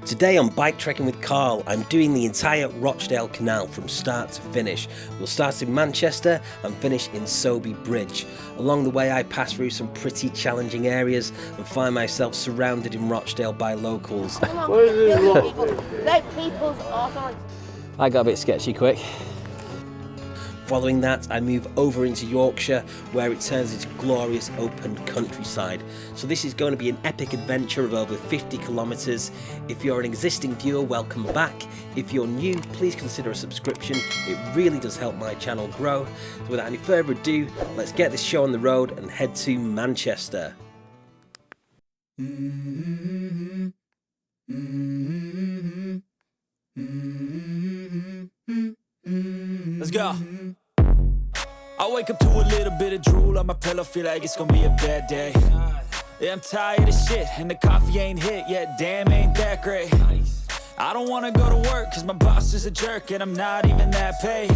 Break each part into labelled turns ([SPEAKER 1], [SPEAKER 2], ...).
[SPEAKER 1] Today on Bike Trekking with Carl, I'm doing the entire Rochdale Canal from start to finish. We'll start in Manchester and finish in Sowerby Bridge. Along the way I pass through some pretty challenging areas and find myself surrounded in Rochdale by locals.
[SPEAKER 2] Let people's authority.
[SPEAKER 3] I got a bit sketchy quick.
[SPEAKER 1] Following that, I move over into Yorkshire, where it turns into glorious open countryside. So this is going to be an epic adventure of over 50 kilometres. If you're an existing viewer, welcome back. If you're new, please consider a subscription. It really does help my channel grow. So without any further ado, let's get this show on the road and head to Manchester.
[SPEAKER 4] Let's go. I wake up to a little bit of drool on my pillow, feel like it's gonna be a bad day. Yeah, I'm tired of shit, and the coffee ain't hit yet, damn, ain't that great. I don't wanna go to work, cause my boss is a jerk, and I'm not even that paid.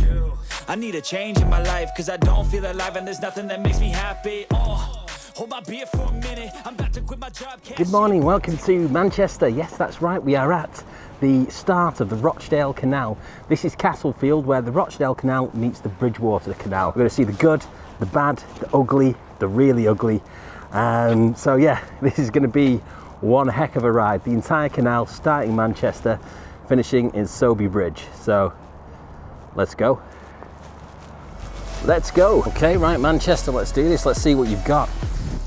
[SPEAKER 4] I need a change in my life, cause I don't feel alive, and there's nothing that makes me happy. Hold my beer for a minute, I'm about to quit my job.
[SPEAKER 3] Good morning, welcome to Manchester. Yes, that's right, we are at the start of the Rochdale Canal. This is Castlefield, where the Rochdale Canal meets the Bridgewater Canal. We're going to see the good, the bad, the ugly, the really ugly. So yeah, this is going to be one heck of a ride. The entire canal, starting Manchester, finishing in Sowerby Bridge. So let's go. Let's go. Okay, right, Manchester, let's do this. Let's see what you've got.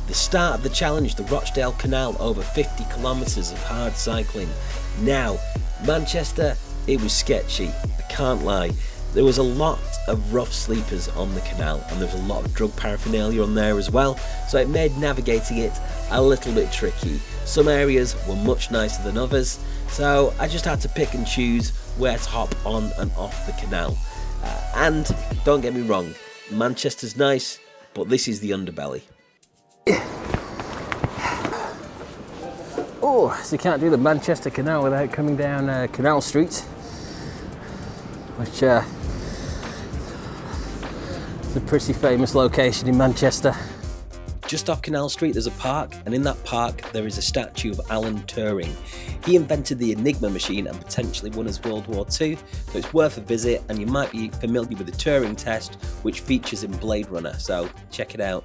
[SPEAKER 1] The start of the challenge, the Rochdale Canal, over 50 kilometres of hard cycling. Now, Manchester, it was sketchy, I can't lie. There was a lot of rough sleepers on the canal, and there was a lot of drug paraphernalia on there as well, so it made navigating it a little bit tricky. Some areas were much nicer than others, so I just had to pick and choose where to hop on and off the canal. And don't get me wrong, Manchester's nice, but this is the underbelly.
[SPEAKER 3] Oh, so you can't do the Manchester Canal without coming down Canal Street, which is a pretty famous location in Manchester.
[SPEAKER 1] Just off Canal Street there's a park, and in that park there is a statue of Alan Turing. He invented the Enigma machine and potentially won his World War II, so it's worth a visit, and you might be familiar with the Turing test, which features in Blade Runner, so check it out.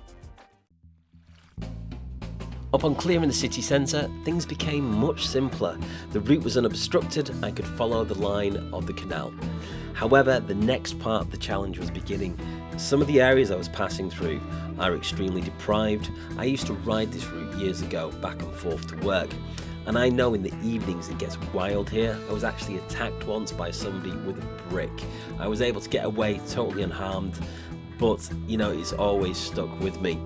[SPEAKER 1] Upon clearing the city centre, things became much simpler. The route was unobstructed, I could follow the line of the canal. However, the next part of the challenge was beginning. Some of the areas I was passing through are extremely deprived. I used to ride this route years ago, back and forth to work, and I know in the evenings it gets wild here. I was actually attacked once by somebody with a brick. I was able to get away totally unharmed, but you know, it's always stuck with me.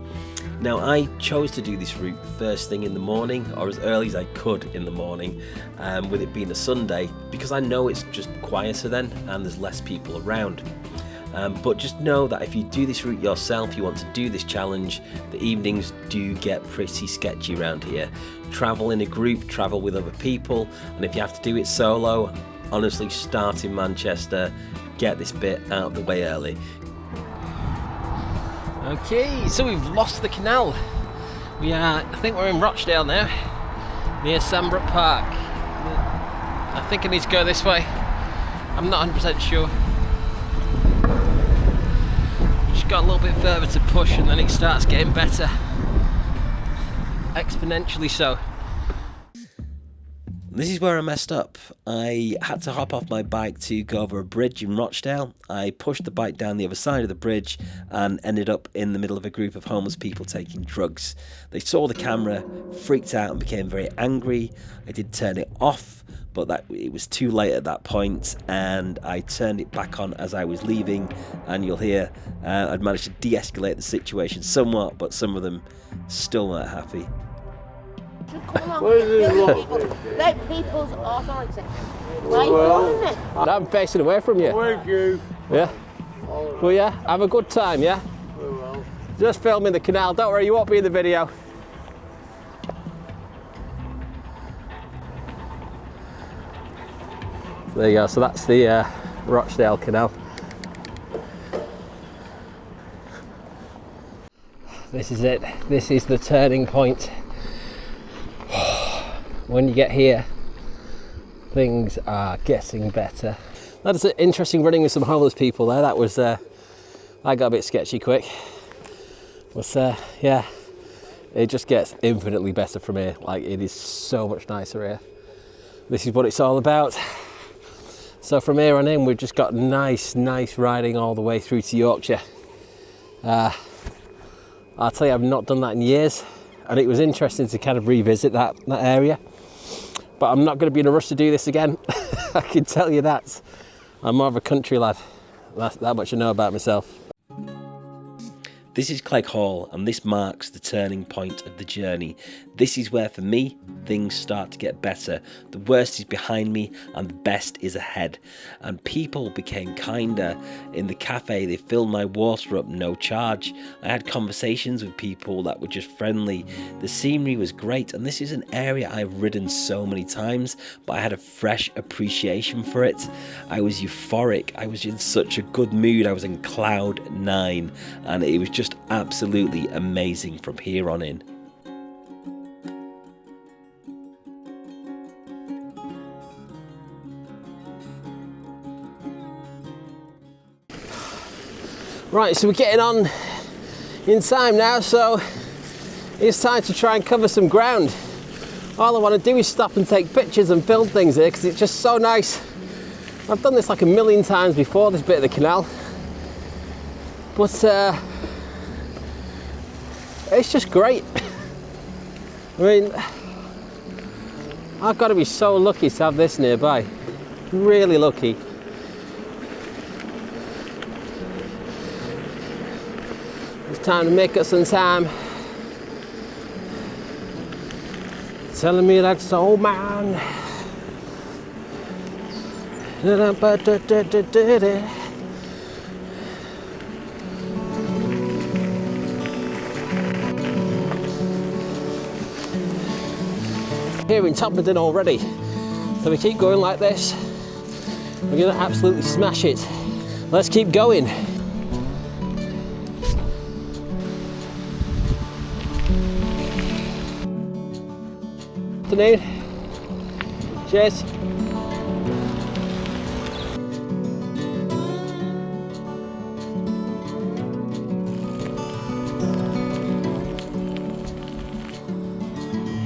[SPEAKER 1] Now, I chose to do this route first thing in the morning, or as early as I could in the morning, with it being a Sunday, because I know it's just quieter then and there's less people around. But just know that if you do this route yourself, you want to do this challenge, the evenings do get pretty sketchy around here. Travel in a group, travel with other people, and if you have to do it solo, honestly, start in Manchester, get this bit out of the way early.
[SPEAKER 3] Okay, so we've lost the canal. I think we're in Rochdale now, near Sambrook Park. I think I need to go this way. I'm not 100% sure. Just got a little bit further to push and then it starts getting better. Exponentially so.
[SPEAKER 1] This is where I messed up. I had to hop off my bike to go over a bridge in Rochdale. I pushed the bike down the other side of the bridge and ended up in the middle of a group of homeless people taking drugs. They saw the camera, freaked out and became very angry. I did turn it off, but it was too late at that point, and I turned it back on as I was leaving, and you'll hear I'd managed to de-escalate the situation somewhat, but some of them still weren't happy.
[SPEAKER 2] Let people's authority. Right,
[SPEAKER 3] I'm facing away from you.
[SPEAKER 5] Thank you.
[SPEAKER 3] Yeah. Well, yeah, have a good time, yeah?
[SPEAKER 5] Very well.
[SPEAKER 3] Just filming the canal, don't worry, you won't be in the video. There you go, so that's the Rochdale Canal. This is it, this is the turning point. When you get here, Things are getting better. That is an interesting running with some homeless people there. That was, I got a bit sketchy quick. But yeah, it just gets infinitely better from here. Like, it is so much nicer here. This is what it's all about. So from here on in, we've just got nice riding all the way through to Yorkshire. I'll tell you, I've not done that in years, and it was interesting to kind of revisit that area. But I'm not going to be in a rush to do this again. I can tell you that. I'm more of a country lad. That much I know about myself.
[SPEAKER 1] This is Cleghall, and this marks the turning point of the journey. This is where, for me, things start to get better. The worst is behind me and the best is ahead. And people became kinder. In the cafe, they filled my water up, no charge. I had conversations with people that were just friendly. The scenery was great, and this is an area I've ridden so many times, but I had a fresh appreciation for it. I was euphoric. I was in such a good mood. I was in cloud 9, and it was just absolutely amazing from here on in.
[SPEAKER 3] Right, so we're getting on in time now, so it's time to try and cover some ground. All I want to do is stop and take pictures and film things here because it's just so nice. I've done this like a million times before, this bit of the canal, but it's just great. I mean, I've got to be so lucky to have this nearby. Really lucky. It's time to make up some time. Telling me like soul man. Here in Topmerton already, so we keep going like this, we're going to absolutely smash it. Let's keep going. Afternoon. Cheers.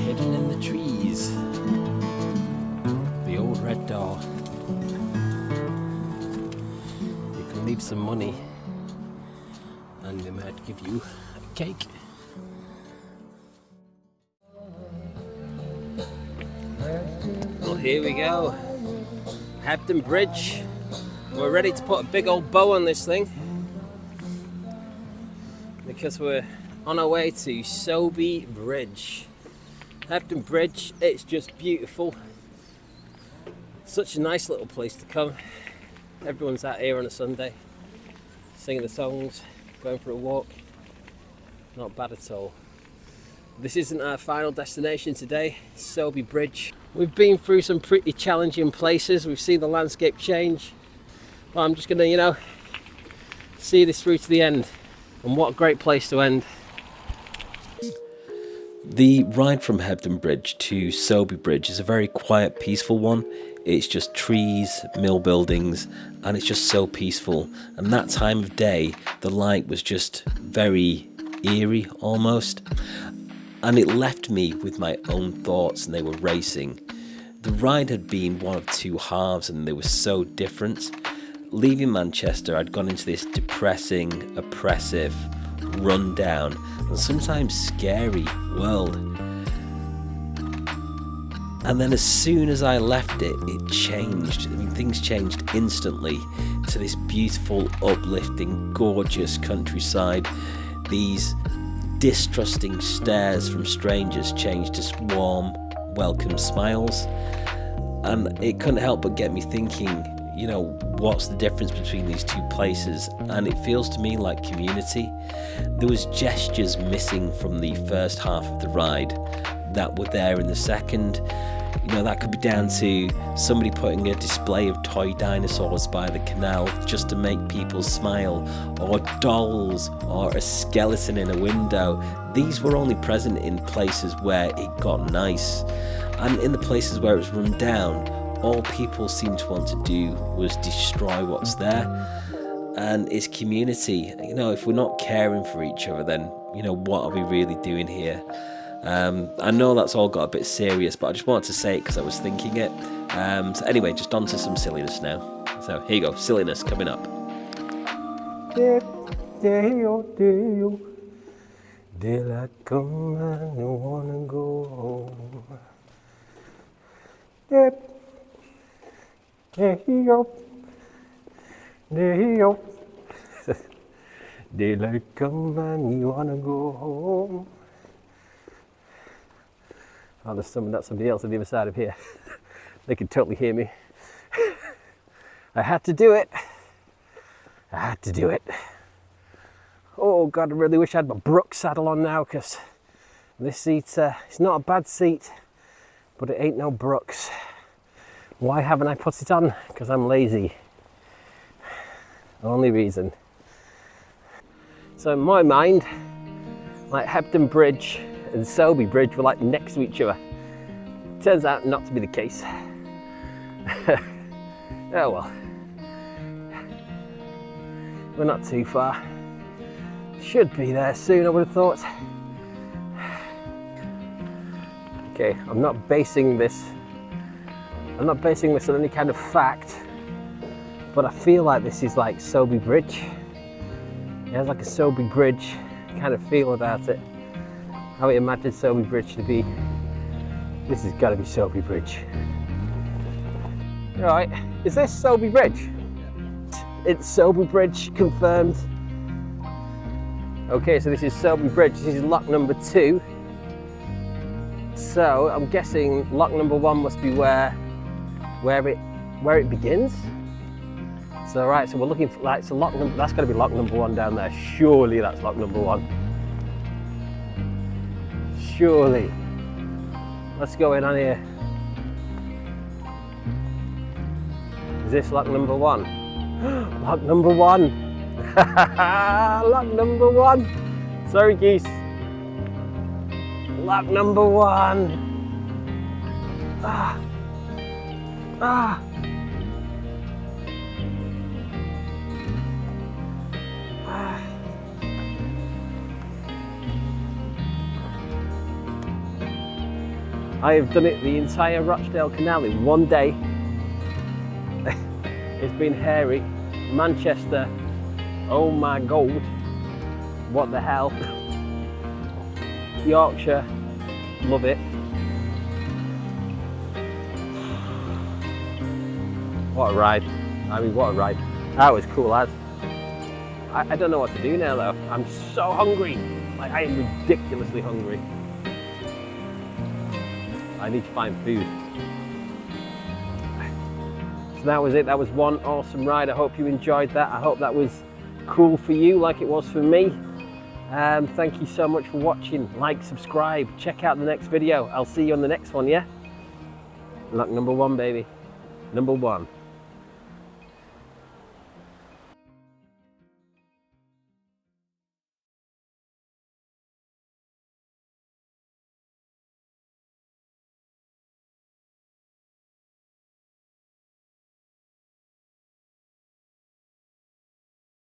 [SPEAKER 1] Hidden in the trees. The old red door. You can leave some money and they might give you a cake. Well, here we go. Hebden Bridge. We're ready to put a big old bow on this thing because we're on our way to Sowerby Bridge. Hebden Bridge, it's just beautiful. Such a nice little place to come. Everyone's out here on a Sunday, singing the songs, going for a walk. Not bad at all. This isn't our final destination today, Sowerby Bridge. We've been through some pretty challenging places. We've seen the landscape change. Well, I'm just gonna, see this through to the end. And what a great place to end. The ride from Hebden Bridge to Sowerby Bridge is a very quiet, peaceful one. It's just trees, mill buildings, and it's just so peaceful. And that time of day, the light was just very eerie almost. And it left me with my own thoughts, and they were racing. The ride had been one of two halves, and they were so different. Leaving Manchester, I'd gone into this depressing, oppressive, run-down, and sometimes scary world. And then as soon as I left it, it changed. I mean, things changed instantly to this beautiful, uplifting, gorgeous countryside. These distrusting stares from strangers changed to warm, welcome smiles. And it couldn't help but get me thinking, what's the difference between these two places? And it feels to me like community. There was gestures missing from the first half of the ride that were there in the second. That could be down to somebody putting a display of toy dinosaurs by the canal just to make people smile, or dolls, or a skeleton in a window. These were only present in places where it got nice. And in the places where it was run down, all people seemed to want to do was destroy what's there. And it's community. You know, if we're not caring for each other, then, you know, what are we really doing here? I know that's all got a bit serious, but I just wanted to say it because I was thinking it. So anyway, just on to some silliness now. So here you go, silliness coming up.
[SPEAKER 3] Daylight come and you wanna go home. Daylight come and you wanna go home. Oh, there's somebody else on the other side of here. They can totally hear me. I had to do it. I had to do it. Oh God, I really wish I had my Brook saddle on now, because this seat, it's not a bad seat, but it ain't no Brooks. Why haven't I put it on? Because I'm lazy. Only reason. So in my mind, like Hebden Bridge and Sowerby Bridge were like next to each other. Turns out not to be the case. Oh well. We're not too far. Should be there soon, I would have thought. Okay, I'm not basing this on any kind of fact, but I feel like this is like Sowerby Bridge. It has like a Sowerby Bridge kind of feel about it. How I imagine Sowerby Bridge to be. This has got to be Sowerby Bridge. Right, is this Sowerby Bridge? It's Sowerby Bridge, confirmed. Okay, so this is Sowerby Bridge. This is lock number 2. So I'm guessing lock number 1 must be where it begins. So right, so we're looking for like that's got to be lock number 1 down there. Surely that's lock number 1. Surely. What's going on here? Is this lock number 1? Lock number 1. Lock number 1. Sorry, geese. Lock number 1. Ah. Ah. Ah. I have done it the entire Rochdale Canal in one day. It's been hairy. Manchester, oh my God, what the hell. Yorkshire, love it. What a ride. I mean, what a ride. That was cool, lads. I don't know what to do now though. I'm so hungry. Like, I am ridiculously hungry. I need to find food. So that was it. That was one awesome ride. I hope you enjoyed that. I hope that was cool for you like it was for me. Thank you so much for watching. Like, subscribe, check out the next video. I'll see you on the next one, yeah? Lock number 1, baby. Number 1.